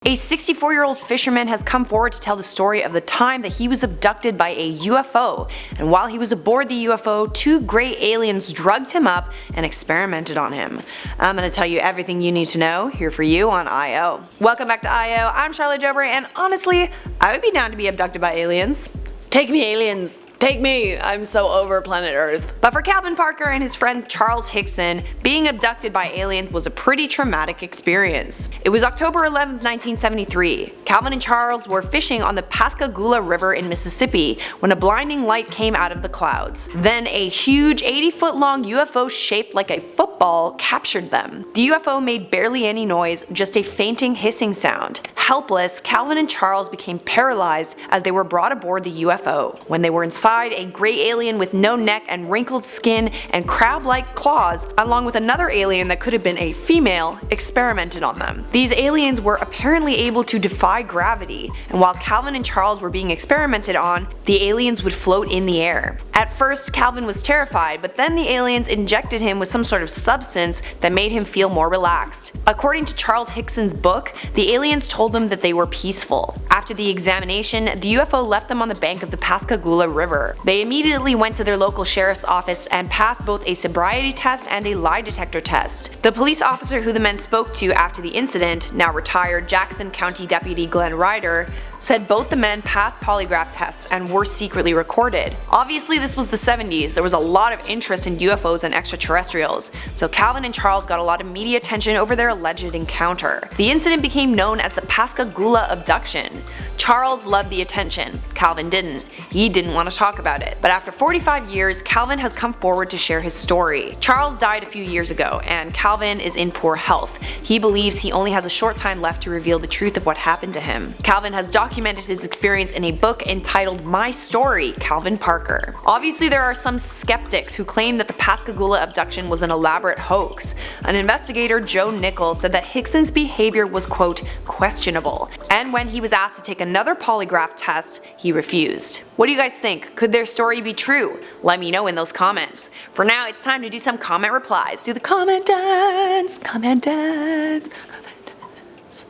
A 64-year-old fisherman has come forward to tell the story of the time that he was abducted by a UFO, and while he was aboard the UFO, two gray aliens drugged him up and experimented on him. I'm gonna tell you everything you need to know here for you on I.O. Welcome back to I.O. I'm Charlotte Jober, and honestly, I would be down to be abducted by aliens. Take me, aliens! Take me! I'm so over planet Earth. But for Calvin Parker and his friend Charles Hickson, being abducted by aliens was a pretty traumatic experience. It was October 11, 1973. Calvin and Charles were fishing on the Pascagoula River in Mississippi when a blinding light came out of the clouds. Then a huge 80-foot long UFO shaped like a football captured them. The UFO made barely any noise, just a fainting hissing sound. Helpless, Calvin and Charles became paralyzed as they were brought aboard the UFO. When they were inside, a gray alien with no neck and wrinkled skin and crab-like claws, along with another alien that could have been a female, experimented on them. These aliens were apparently able to defy gravity, and while Calvin and Charles were being experimented on, the aliens would float in the air. At first, Calvin was terrified, but then the aliens injected him with some sort of substance that made him feel more relaxed. According to Charles Hickson's book, the aliens told them that they were peaceful. After the examination, the UFO left them on the bank of the Pascagoula River. They immediately went to their local sheriff's office and passed both a sobriety test and a lie detector test. The police officer who the men spoke to after the incident, now retired Jackson County Deputy Glenn Ryder, said both the men passed polygraph tests and were secretly recorded. Obviously this was the 70s, there was a lot of interest in UFOs and extraterrestrials, so Calvin and Charles got a lot of media attention over their alleged encounter. The incident became known as the Pascagoula Abduction. Charles loved the attention, Calvin didn't. He didn't want to talk about it. But after 45 years, Calvin has come forward to share his story. Charles died a few years ago, and Calvin is in poor health. He believes he only has a short time left to reveal the truth of what happened to him. Calvin has documented his experience in a book entitled My Story, Calvin Parker. Obviously there are some skeptics who claim that the Pascagoula abduction was an elaborate hoax. An investigator, Joe Nichols, said that Hickson's behavior was quote, questionable, and when he was asked to take another polygraph test, he refused. What do you guys think? Could their story be true? Let me know in those comments. For now, it's time to do some comment replies. Do the comment dance, comment dance, comment dance.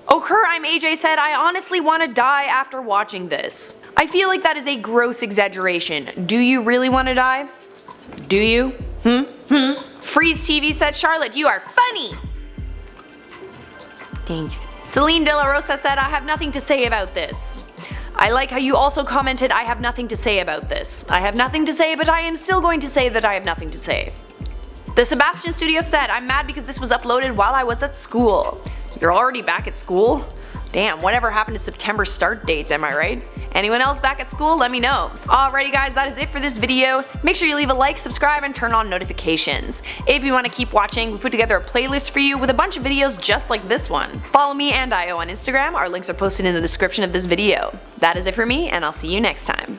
Okur, I'm AJ said, I honestly want to die after watching this. I feel like that is a gross exaggeration. Do you really want to die? Do you? Freeze TV said, Charlotte, you are funny. Thanks. Celine De La Rosa said, I have nothing to say about this. I like how you also commented, I have nothing to say about this. I have nothing to say, but I am still going to say that I have nothing to say. The Sebastian Studio said, I'm mad because this was uploaded while I was at school. You're already back at school? Damn, whatever happened to September start dates, am I right? Anyone else back at school? Let me know. Alrighty guys, that is it for this video. Make sure you leave a like, subscribe, and turn on notifications. If you want to keep watching, we put together a playlist for you with a bunch of videos just like this one. Follow me and I.O on Instagram, our links are posted in the description of this video. That is it for me, and I'll see you next time.